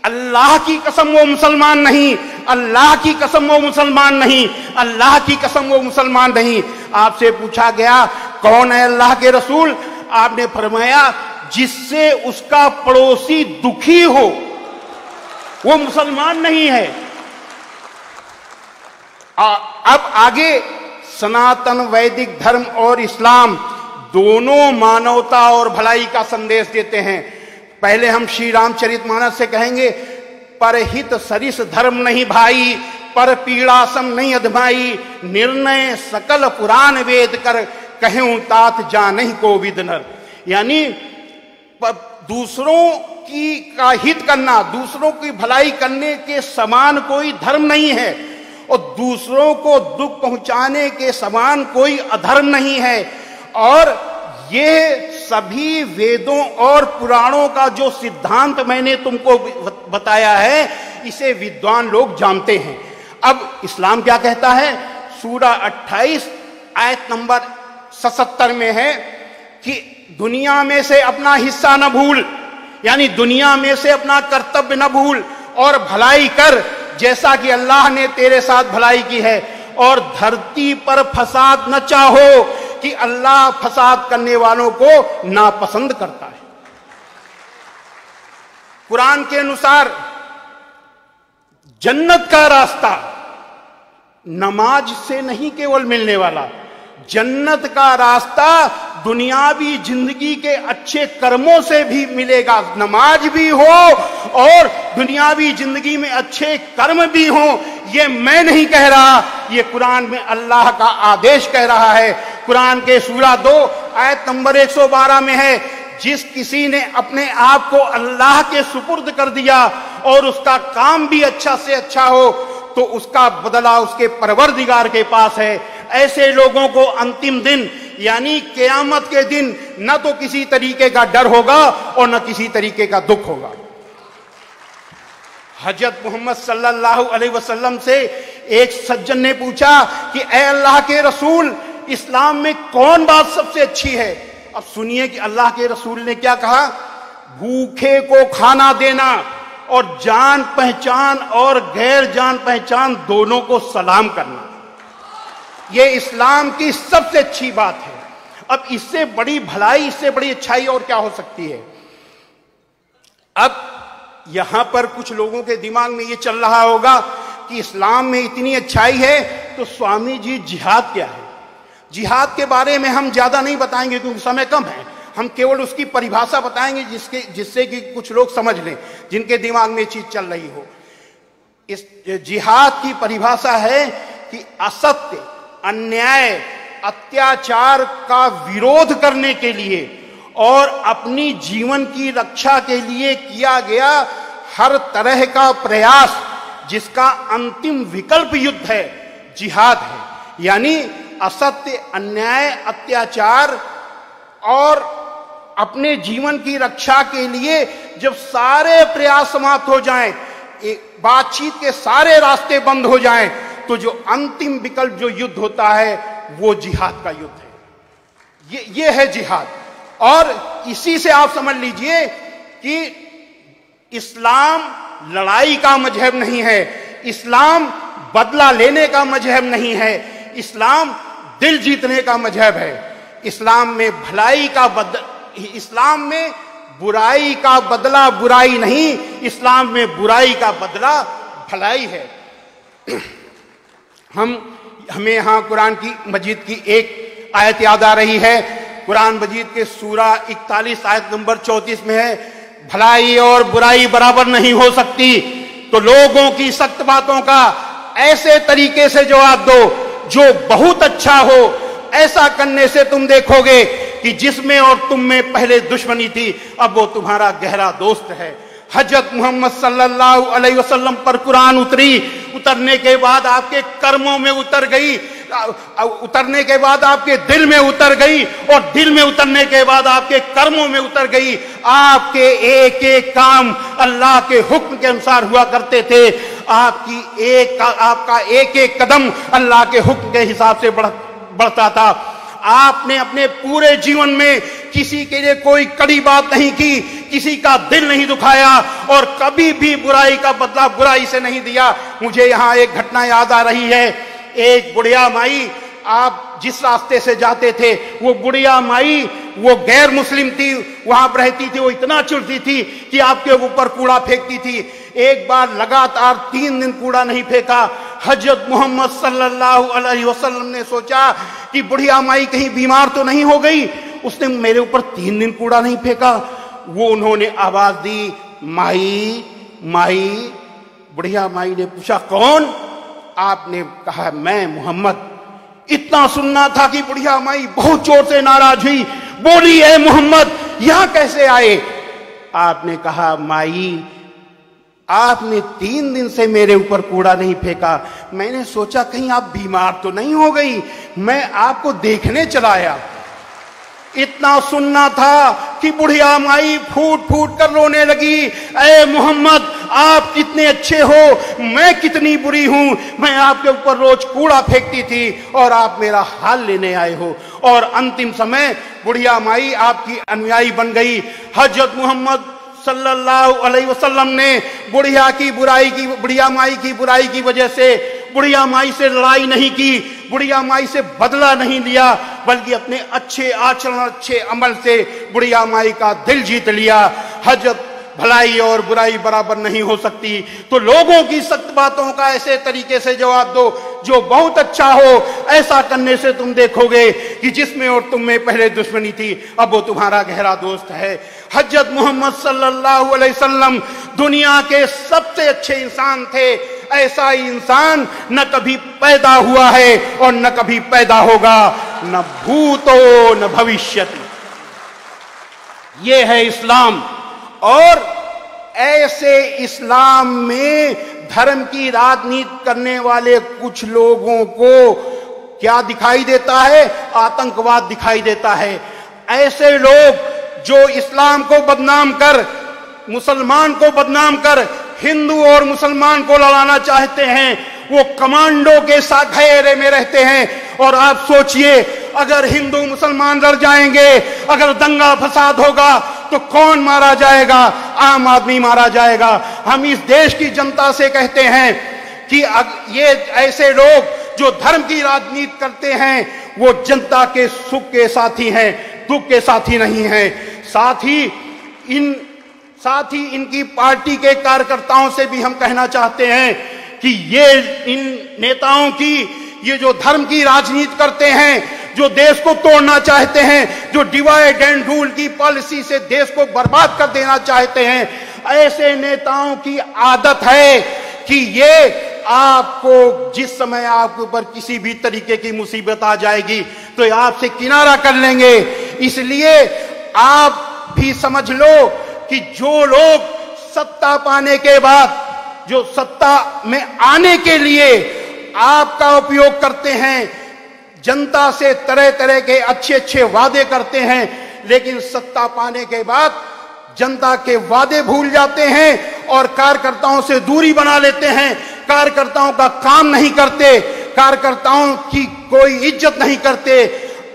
अल्लाह की कसम वो मुसलमान नहीं, अल्लाह की कसम वो मुसलमान नहीं, अल्लाह की कसम वो मुसलमान नहीं। आपसे पूछा गया कौन है अल्लाह के रसूल? आपने फरमाया जिससे उसका पड़ोसी दुखी हो वो मुसलमान नहीं है। अब आगे सनातन वैदिक धर्म और इस्लाम दोनों मानवता और भलाई का संदेश देते हैं। पहले हम श्री रामचरितमानस से कहेंगे, परहित सरिस धर्म नहीं भाई, पर पीड़ा सम नहीं अधमाई, निर्णय सकल पुराण वेद कर, कहूं तात जानहि को विद नर। यानी दूसरों की का हित करना, दूसरों की भलाई करने के समान कोई धर्म नहीं है, और दूसरों को दुख पहुंचाने के समान कोई अधर्म नहीं है। और ये सभी वेदों और पुराणों का जो सिद्धांत मैंने तुमको बताया है, इसे विद्वान लोग जानते हैं। अब इस्लाम क्या कहता है? सूरा 28 आयत नंबर 77 में है कि दुनिया में से अपना हिस्सा न भूल, यानी दुनिया में से अपना कर्तव्य न भूल, और भलाई कर जैसा कि अल्लाह ने तेरे साथ भलाई की है, और धरती पर फसाद न चाहो कि अल्लाह फसाद करने वालों को नापसंद करता है। कुरान के अनुसार जन्नत का रास्ता नमाज से नहीं केवल मिलने वाला, जन्नत का रास्ता दुनियावी जिंदगी के अच्छे कर्मों से भी मिलेगा। नमाज भी हो और दुनियावी जिंदगी में अच्छे कर्म भी हो, ये मैं नहीं कह रहा, ये कुरान में अल्लाह का आदेश कह रहा है। कुरान के सूरा 2 आयत नंबर 112 में है, जिस किसी ने अपने आप को अल्लाह के सुपुर्द कर दिया और उसका काम भी अच्छा से अच्छा हो, तो उसका बदला उसके परवरदिगार के पास है। ऐसे लोगों को अंतिम दिन यानी क़यामत के दिन न तो किसी तरीके का डर होगा और न किसी तरीके का दुख होगा। हजरत मोहम्मद सल्लल्लाहु अलैहि वसल्लम से एक सज्जन ने पूछा कि ऐ अल्लाह के रसूल, इस्लाम में कौन बात सबसे अच्छी है? अब सुनिए कि अल्लाह के रसूल ने क्या कहा। भूखे को खाना देना और जान पहचान और गैर जान पहचान दोनों को सलाम करना, ये इस्लाम की सबसे अच्छी बात है। अब इससे बड़ी भलाई, इससे बड़ी अच्छाई और क्या हो सकती है? अब यहां पर कुछ लोगों के दिमाग में ये चल रहा होगा कि इस्लाम में इतनी अच्छाई है तो स्वामी जी जिहाद क्या है? जिहाद के बारे में हम ज्यादा नहीं बताएंगे क्योंकि समय कम है। हम केवल उसकी परिभाषा बताएंगे जिससे कि कुछ लोग समझ लें, जिनके दिमाग में चीज चल रही हो। इस जिहाद की परिभाषा है कि असत्य, अन्याय, अत्याचार का विरोध करने के लिए और अपनी जीवन की रक्षा के लिए किया गया हर तरह का प्रयास, जिसका अंतिम विकल्प युद्ध है, जिहाद है। यानी असत्य, अन्याय, अत्याचार और अपने जीवन की रक्षा के लिए जब सारे प्रयास समाप्त हो जाएं, बातचीत के सारे रास्ते बंद हो जाएं, तो जो अंतिम विकल्प जो युद्ध होता है वो जिहाद का युद्ध है। ये है जिहाद। और इसी से आप समझ लीजिए कि इस्लाम लड़ाई का मजहब नहीं है, इस्लाम बदला लेने का मजहब नहीं है, इस्लाम दिल जीतने का मजहब है। इस्लाम में भलाई का इस्लाम में बुराई का बदला बुराई नहीं, इस्लाम में बुराई का बदला भलाई है। हमें यहां कुरान की मजीद की एक आयत याद आ रही है। कुरान मजीद के सूरा 41 आयत नंबर 34 में है, भलाई और बुराई बराबर नहीं हो सकती, तो लोगों की सख्त बातों का ऐसे तरीके से जवाब दो जो बहुत अच्छा हो। ऐसा करने से तुम देखोगे कि जिसमें और तुम में पहले दुश्मनी थी, अब वो तुम्हारा गहरा दोस्त है। हजरत मोहम्मद सल्लल्लाहु अलैहि वसल्लम पर कुरान उतरी, उतरने के बाद आपके कर्मों में उतर गई, उतरने के बाद आपके दिल में उतर गई, और दिल में उतरने के बाद आपके कर्मों में उतर गई। आपके एक एक काम अल्लाह के हुक्म के अनुसार हुआ करते थे, आपका एक एक कदम अल्लाह के हुक्म के हिसाब से बढ़ता था। आपने अपने पूरे जीवन में किसी के लिए कोई कड़ी बात नहीं की, किसी का दिल नहीं दुखाया और कभी भी बुराई का बदला बुराई से नहीं दिया। मुझे यहाँ एक घटना याद आ रही है। एक बुढ़िया माई, आप जिस रास्ते से जाते थे, वो बुढ़िया माई वो गैर मुस्लिम थी, वहां पर रहती थी। वो इतना चिढ़ती थी कि आपके ऊपर कूड़ा फेंकती थी। एक बार लगातार 3 दिन कूड़ा नहीं फेंका। हजरत मोहम्मद सल्लल्लाहु अलैहि वसल्लम ने सोचा कि बुढ़िया माई कहीं बीमार तो नहीं हो गई, उसने मेरे ऊपर 3 दिन कूड़ा नहीं फेंका। वो उन्होंने आवाज दी, माई माई। बुढ़िया माई ने पूछा, कौन? आपने कहा, मैं मोहम्मद। इतना सुनना था कि बुढ़िया माई बहुत जोर से नाराज हुई, बोली, है मोहम्मद यहां कैसे आए? आपने कहा, माई आपने 3 दिन से मेरे ऊपर कूड़ा नहीं फेंका, मैंने सोचा कहीं आप बीमार तो नहीं हो गई, मैं आपको देखने चला आया। इतना सुनना था कि बुढ़िया माई फूट फूट कर रोने लगी, ऐ मोहम्मद आप कितने अच्छे हो, मैं कितनी बुरी हूं, मैं आपके ऊपर रोज कूड़ा फेंकती थी और आप मेरा हाल लेने आए हो। और अंतिम समय बुढ़िया माई आपकी अनुयायी बन गई। हजरत मोहम्मद सल्लल्लाहु अलैहि वसल्लम ने बुढ़िया माई की बुराई की वजह से बुढ़िया माई से लड़ाई नहीं की, बुढ़िया माई से बदला नहीं लिया, बल्कि अपने अच्छे आचरण, अच्छे अमल से बुढ़िया माई का दिल जीत लिया। हजरत भलाई और बुराई बराबर नहीं हो सकती, तो लोगों की सख्त बातों का ऐसे तरीके से जवाब दो जो बहुत अच्छा हो। ऐसा करने से तुम देखोगे कि जिसमें और तुम में पहले दुश्मनी थी, अब वो तुम्हारा गहरा दोस्त है। हजरत मोहम्मद सल्लल्लाहु अलैहि वसल्लम दुनिया के सबसे अच्छे इंसान थे। ऐसा इंसान न कभी पैदा हुआ है और न कभी पैदा होगा, न भूतो न भविष्यति। ये है इस्लाम। और ऐसे इस्लाम में धर्म की राजनीति करने वाले कुछ लोगों को क्या दिखाई देता है? आतंकवाद दिखाई देता है। ऐसे लोग जो इस्लाम को बदनाम कर, मुसलमान को बदनाम कर, हिंदू और मुसलमान को लड़ाना चाहते हैं, वो कमांडो के साथ घेरे में रहते हैं। और आप सोचिए, अगर हिंदू मुसलमान लड़ जाएंगे, अगर दंगा फसाद होगा तो कौन मारा जाएगा? आम आदमी मारा जाएगा। हम इस देश की जनता से कहते हैं कि ये ऐसे लोग जो धर्म की राजनीति करते हैं, वो जनता के सुख के साथी हैं, दुख के साथी नहीं हैं। साथ ही इनकी पार्टी के कार्यकर्ताओं से भी हम कहना चाहते हैं कि ये इन नेताओं की ये जो धर्म की राजनीति करते हैं, जो देश को तोड़ना चाहते हैं, जो डिवाइड एंड रूल की पॉलिसी से देश को बर्बाद कर देना चाहते हैं, ऐसे नेताओं की आदत है कि ये आपको जिस समय आपके ऊपर किसी भी तरीके की मुसीबत आ जाएगी तो आपसे किनारा कर लेंगे। इसलिए आप भी समझ लो कि जो लोग सत्ता पाने के बाद, जो सत्ता में आने के लिए आपका उपयोग करते हैं, जनता से तरह तरह के अच्छे अच्छे वादे करते हैं, लेकिन सत्ता पाने के बाद जनता के वादे भूल जाते हैं और कार्यकर्ताओं से दूरी बना लेते हैं, कार्यकर्ताओं का काम नहीं करते, कार्यकर्ताओं की कोई इज्जत नहीं करते।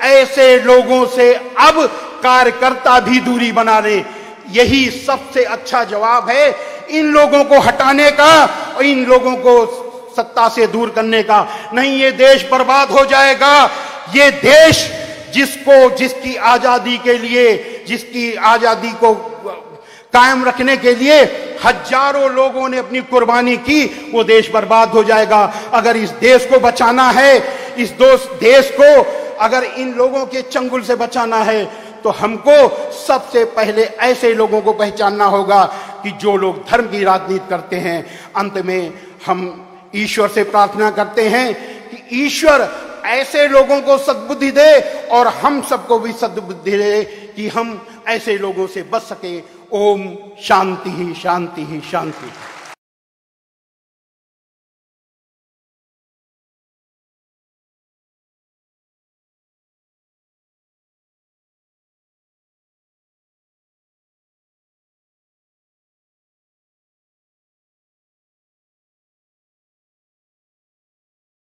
ऐसे लोगों से अब कार्यकर्ता भी दूरी बना ले। यही सबसे अच्छा जवाब है इन लोगों को हटाने का और इन लोगों को सत्ता से दूर करने का। नहीं, ये देश बर्बाद हो जाएगा। ये देश जिसकी आजादी के लिए, जिसकी आजादी को कायम रखने के लिए हजारों लोगों ने अपनी कुर्बानी की, वो देश बर्बाद हो जाएगा। अगर इस देश को बचाना है, इस देश को अगर इन लोगों के चंगुल से बचाना है, तो हमको सबसे पहले ऐसे लोगों को पहचानना होगा कि जो लोग धर्म की राजनीति करते हैं। अंत में हम ईश्वर से प्रार्थना करते हैं कि ईश्वर ऐसे लोगों को सद्बुद्धि दे और हम सबको भी सद्बुद्धि दे कि हम ऐसे लोगों से बच सके। ओम शांति ही शांति ही शांति।